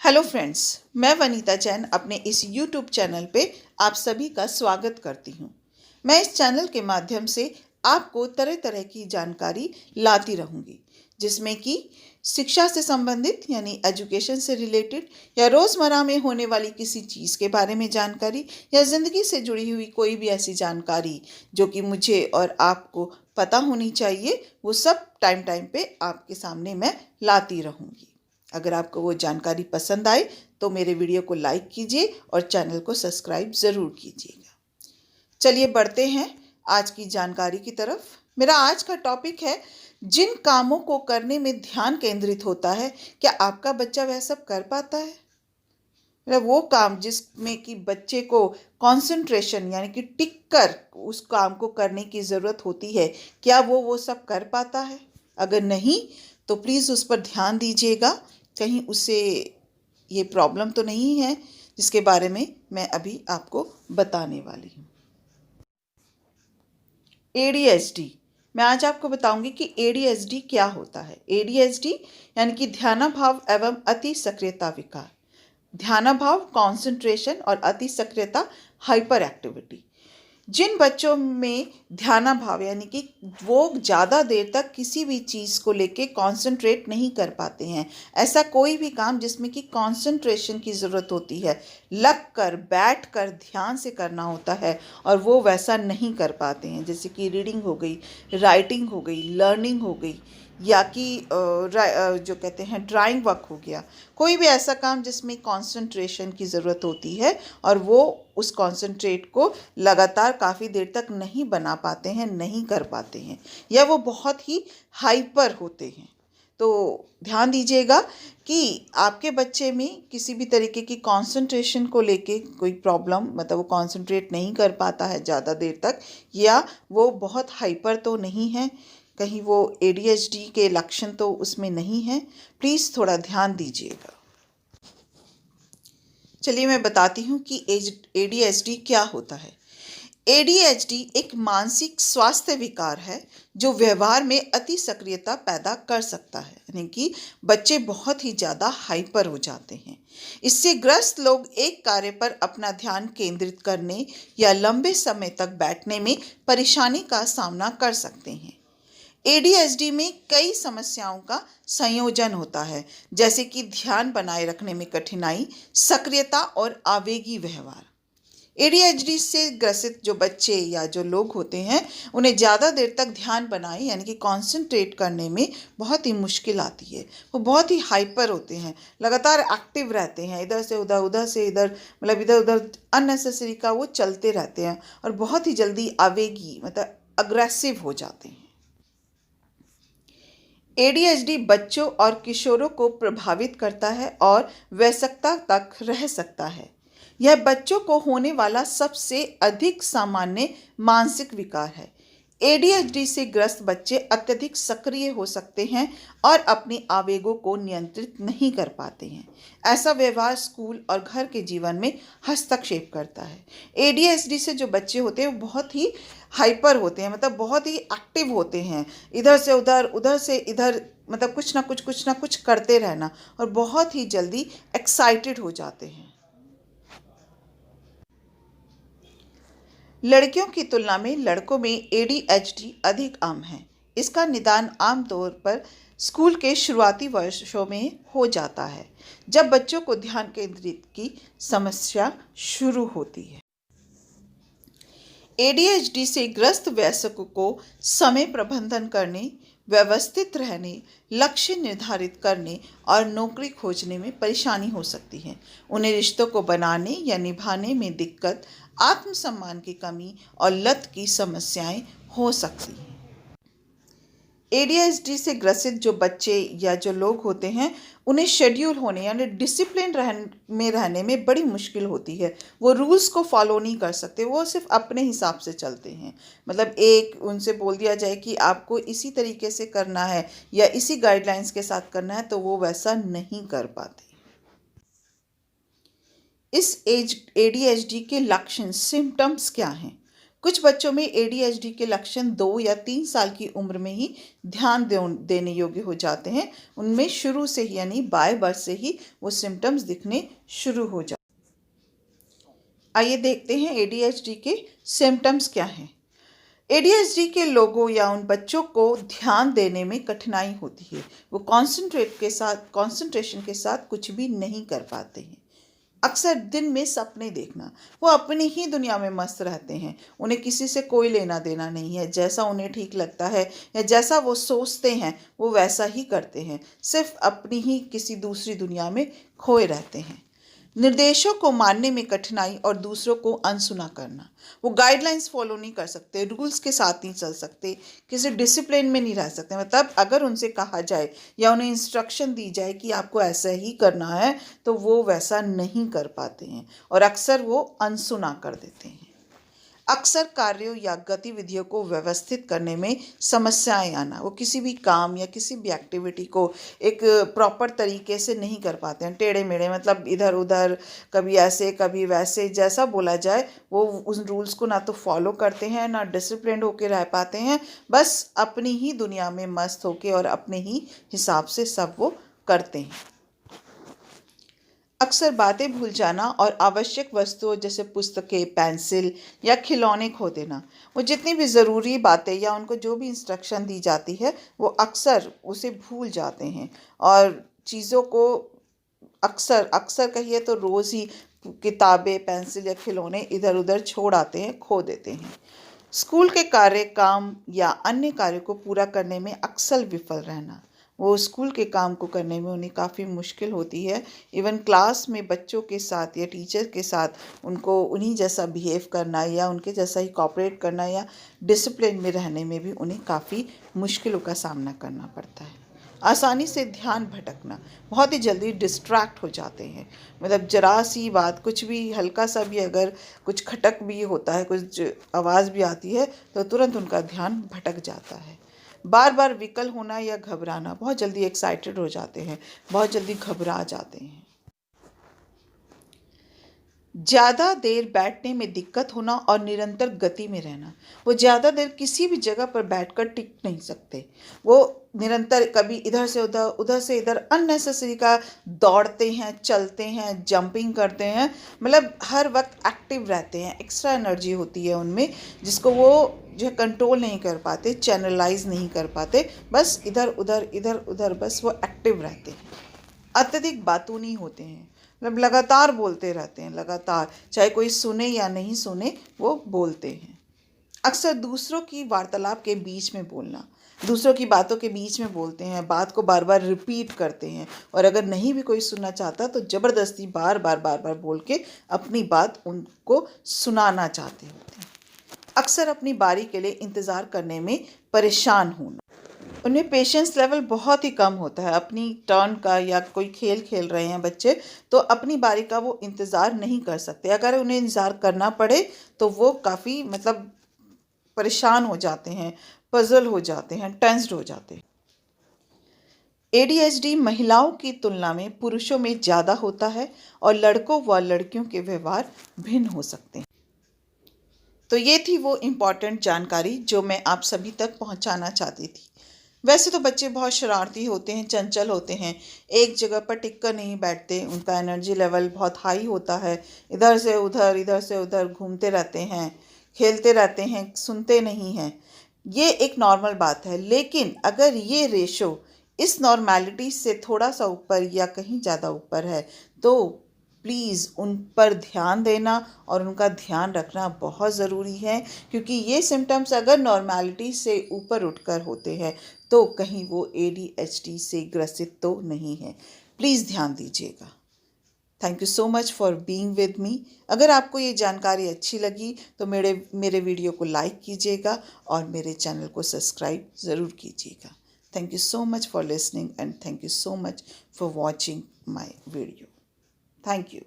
Hello friends, मैं वनीता जैन अपने इस यूट्यूब चैनल पे आप सभी का स्वागत करती हूँ। मैं इस चैनल के माध्यम से आपको तरह तरह की जानकारी लाती रहूँगी, जिसमें कि शिक्षा से संबंधित यानी एजुकेशन से रिलेटेड या रोज़मर्रा में होने वाली किसी चीज़ के बारे में जानकारी या ज़िंदगी से जुड़ी हुई कोई भी ऐसी जानकारी जो कि मुझे और आपको पता होनी चाहिए, वो सब टाइम टाइम पे आपके सामने मैं लाती रहूँगी। अगर आपको वो जानकारी पसंद आए तो मेरे वीडियो को लाइक कीजिए और चैनल को सब्सक्राइब ज़रूर कीजिएगा। चलिए बढ़ते हैं आज की जानकारी की तरफ। मेरा आज का टॉपिक है, जिन कामों को करने में ध्यान केंद्रित होता है, क्या आपका बच्चा वह सब कर पाता है? मतलब वो काम जिसमें कि बच्चे को कंसंट्रेशन यानी कि टिक कर उस काम को करने की ज़रूरत होती है, क्या वो सब कर पाता है? अगर नहीं तो प्लीज़ उस पर ध्यान दीजिएगा, कहीं उसे ये प्रॉब्लम तो नहीं है जिसके बारे में मैं अभी आपको बताने वाली हूँ। एडीएचडी। मैं आज आपको बताऊंगी कि एडीएचडी क्या होता है। एडीएचडी यानी कि ध्यानाभाव एवं अति सक्रियता विकार। ध्यानाभाव कंसंट्रेशन और अति सक्रियता हाइपर एक्टिविटी। जिन बच्चों में ध्यानाभाव यानी कि वो ज़्यादा देर तक किसी भी चीज़ को लेके कंसंट्रेट नहीं कर पाते हैं, ऐसा कोई भी काम जिसमें कि कंसंट्रेशन की ज़रूरत होती है, लग कर बैठ कर ध्यान से करना होता है, और वो वैसा नहीं कर पाते हैं, जैसे कि रीडिंग हो गई, राइटिंग हो गई, लर्निंग हो गई, या कि जो कहते हैं ड्राइंग वर्क हो गया। कोई भी ऐसा काम जिसमें कंसंट्रेशन की ज़रूरत होती है और वो उस कंसंट्रेट को लगातार काफ़ी देर तक नहीं बना पाते हैं, नहीं कर पाते हैं, या वो बहुत ही हाइपर होते हैं। तो ध्यान दीजिएगा कि आपके बच्चे में किसी भी तरीके की कंसंट्रेशन को लेके कोई प्रॉब्लम, मतलब वो कंसंट्रेट नहीं कर पाता है ज़्यादा देर तक, या वो बहुत हाइपर तो नहीं है, कहीं वो एडीएचडी के लक्षण तो उसमें नहीं है। प्लीज़ थोड़ा ध्यान दीजिएगा। चलिए मैं बताती हूँ कि एडीएचडी क्या होता है। एडीएचडी एक मानसिक स्वास्थ्य विकार है जो व्यवहार में अति सक्रियता पैदा कर सकता है, यानी कि बच्चे बहुत ही ज़्यादा हाइपर हो जाते हैं। इससे ग्रस्त लोग एक कार्य पर अपना ध्यान केंद्रित करने या लंबे समय तक बैठने में परेशानी का सामना कर सकते हैं। एडीएचडी में कई समस्याओं का संयोजन होता है, जैसे कि ध्यान बनाए रखने में कठिनाई, सक्रियता और आवेगी व्यवहार। एडीएचडी से ग्रसित जो बच्चे या जो लोग होते हैं, उन्हें ज़्यादा देर तक ध्यान बनाए यानी कि कंसंट्रेट करने में बहुत ही मुश्किल आती है। वो बहुत ही हाइपर होते हैं, लगातार एक्टिव रहते हैं, इधर से उधर, उधर से इधर, मतलब इधर उधर अननेसेसरी का वो चलते रहते हैं, और बहुत ही जल्दी आवेगी मतलब अग्रेसिव हो जाते हैं। एडीएचडी बच्चों और किशोरों को प्रभावित करता है और वयस्कता तक रह सकता है। यह बच्चों को होने वाला सबसे अधिक सामान्य मानसिक विकार है। एडीएचडी से ग्रस्त बच्चे अत्यधिक सक्रिय हो सकते हैं और अपने आवेगों को नियंत्रित नहीं कर पाते हैं। ऐसा व्यवहार स्कूल और घर के जीवन में हस्तक्षेप करता है। एडीएचडी से जो बच्चे होते हैं वो बहुत ही हाइपर होते हैं, मतलब बहुत ही एक्टिव होते हैं, इधर से उधर, उधर से इधर, मतलब कुछ ना कुछ करते रहना, और बहुत ही जल्दी एक्साइटेड हो जाते हैं। लड़कियों की तुलना में लड़कों में एडीएचडी अधिक आम है। इसका निदान आमतौर पर स्कूल के शुरुआती वर्षों में हो जाता है, जब बच्चों को ध्यान केंद्रित की समस्या शुरू होती है। एडीएचडी से ग्रस्त वयस्कों को समय प्रबंधन करने, व्यवस्थित रहने, लक्ष्य निर्धारित करने और नौकरी खोजने में परेशानी हो सकती है। उन्हें रिश्तों को बनाने या निभाने में दिक्कत, आत्मसम्मान की कमी और लत की समस्याएं हो सकती हैं। एडीएचडी से ग्रसित जो बच्चे या जो लोग होते हैं, उन्हें शेड्यूल होने यानी डिसिप्लिन रहने में बड़ी मुश्किल होती है। वो रूल्स को फॉलो नहीं कर सकते, वो सिर्फ अपने हिसाब से चलते हैं। मतलब एक उनसे बोल दिया जाए कि आपको इसी तरीके से करना है या इसी गाइडलाइंस के साथ करना है, तो वो वैसा नहीं कर पाते। इस एडीएचडी के लक्षण सिम्टम्स क्या हैं? कुछ बच्चों में एडीएचडी के लक्षण 2 या 3 साल की उम्र में ही ध्यान देने योग्य हो जाते हैं। उनमें शुरू से ही यानी बाय बर्थ से ही वो सिम्टम्स दिखने शुरू हो जाते हैं। आइए देखते हैं एडीएचडी के सिम्टम्स क्या हैं। एडीएचडी के लोगों या उन बच्चों को ध्यान देने में कठिनाई होती है। वो कंसंट्रेशन के साथ कुछ भी नहीं कर पाते हैं। अक्सर दिन में सपने देखना, वो अपनी ही दुनिया में मस्त रहते हैं। उन्हें किसी से कोई लेना देना नहीं है। जैसा उन्हें ठीक लगता है या जैसा वो सोचते हैं वो वैसा ही करते हैं। सिर्फ अपनी ही किसी दूसरी दुनिया में खोए रहते हैं। निर्देशों को मानने में कठिनाई और दूसरों को अनसुना करना, वो गाइडलाइंस फॉलो नहीं कर सकते, रूल्स के साथ नहीं चल सकते, किसी डिसिप्लिन में नहीं रह सकते। मतलब अगर उनसे कहा जाए या उन्हें इंस्ट्रक्शन दी जाए कि आपको ऐसा ही करना है तो वो वैसा नहीं कर पाते हैं और अक्सर वो अनसुना कर देते हैं। अक्सर कार्यों या गतिविधियों को व्यवस्थित करने में समस्याएं आना, वो किसी भी काम या किसी भी एक्टिविटी को एक प्रॉपर तरीके से नहीं कर पाते हैं। टेढ़े मेढ़े, मतलब इधर उधर, कभी ऐसे कभी वैसे, जैसा बोला जाए वो उस रूल्स को ना तो फॉलो करते हैं ना डिसिप्लिन्ड होके रह पाते हैं। बस अपनी ही दुनिया में मस्त होके और अपने ही हिसाब से सब वो करते हैं। अक्सर बातें भूल जाना और आवश्यक वस्तुओं जैसे पुस्तकें, पेंसिल या खिलौने खो देना, वो जितनी भी ज़रूरी बातें या उनको जो भी इंस्ट्रक्शन दी जाती है वो अक्सर उसे भूल जाते हैं और चीज़ों को अक्सर अक्सर कहिए तो रोज़ ही किताबें, पेंसिल या खिलौने इधर उधर छोड़ आते हैं, खो देते हैं। स्कूल के कार्य, काम या अन्य कार्यों को पूरा करने में अक्सर विफल रहना, वो स्कूल के काम को करने में उन्हें काफ़ी मुश्किल होती है। इवन क्लास में बच्चों के साथ या टीचर के साथ उनको उन्हीं जैसा बिहेव करना या उनके जैसा ही कोऑपरेट करना या डिसिप्लिन में रहने में भी उन्हें काफ़ी मुश्किलों का सामना करना पड़ता है। आसानी से ध्यान भटकना, बहुत ही जल्दी डिस्ट्रैक्ट हो जाते हैं। मतलब ज़रा सी बात, कुछ भी हल्का सा भी अगर कुछ खटक भी होता है, कुछ आवाज़ भी आती है तो तुरंत उनका ध्यान भटक जाता है। बार बार विकल होना या घबराना, बहुत जल्दी एक्साइटेड हो जाते हैं, बहुत जल्दी घबरा जाते हैं। ज़्यादा देर बैठने में दिक्कत होना और निरंतर गति में रहना, वो ज़्यादा देर किसी भी जगह पर बैठकर टिक नहीं सकते। वो निरंतर कभी इधर से उधर, उधर से इधर अननेसेसरी का दौड़ते हैं, चलते हैं, जंपिंग करते हैं। मतलब हर वक्त एक्टिव रहते हैं, एक्स्ट्रा एनर्जी होती है उनमें जिसको वो जो है कंट्रोल नहीं कर पाते, चैनलाइज नहीं कर पाते। बस इधर उधर बस वो एक्टिव रहते हैं। अत्यधिक बातूनी होते हैं, मतलब लगातार बोलते रहते हैं, लगातार, चाहे कोई सुने या नहीं सुने वो बोलते हैं। अक्सर दूसरों की वार्तालाप के बीच में बोलना, दूसरों की बातों के बीच में बोलते हैं, बात को बार बार रिपीट करते हैं और अगर नहीं भी कोई सुनना चाहता तो ज़बरदस्ती बार बार बोल के अपनी बात उनको सुनाना चाहते होते हैं। अक्सर अपनी बारी के लिए इंतज़ार करने में परेशान होना, उनमें पेशेंस लेवल बहुत ही कम होता है। अपनी टर्न का या कोई खेल खेल रहे हैं बच्चे तो अपनी बारी का वो इंतज़ार नहीं कर सकते। अगर उन्हें इंतज़ार करना पड़े तो वो काफ़ी मतलब परेशान हो जाते हैं, पज़ल हो जाते हैं, टेंस्ड हो जाते हैं। एडीएचडी महिलाओं की तुलना में पुरुषों में ज़्यादा होता है और लड़कों व लड़कियों के व्यवहार भिन्न हो सकते हैं। तो ये थी वो इम्पॉर्टेंट जानकारी जो मैं आप सभी तक पहुंचाना चाहती थी। वैसे तो बच्चे बहुत शरारती होते हैं, चंचल होते हैं, एक जगह पर टिक कर नहीं बैठते, उनका एनर्जी लेवल बहुत हाई होता है, इधर से उधर घूमते रहते हैं, खेलते रहते हैं, सुनते नहीं हैं। ये एक नॉर्मल बात है, लेकिन अगर ये रेशो इस नॉर्मेलिटी से थोड़ा सा ऊपर या कहीं ज़्यादा ऊपर है तो प्लीज़ उन पर ध्यान देना और उनका ध्यान रखना बहुत ज़रूरी है, क्योंकि ये सिम्टम्स अगर नॉर्मेलिटी से ऊपर उठकर होते हैं तो कहीं वो एडीएचडी से ग्रसित तो नहीं है। प्लीज़ ध्यान दीजिएगा। Thank you so much for being with me. अगर आपको ये जानकारी अच्छी लगी तो मेरे वीडियो को लाइक कीजिएगा और मेरे चैनल को सब्सक्राइब ज़रूर कीजिएगा। Thank you so much for listening and thank you so much for watching my video. Thank you.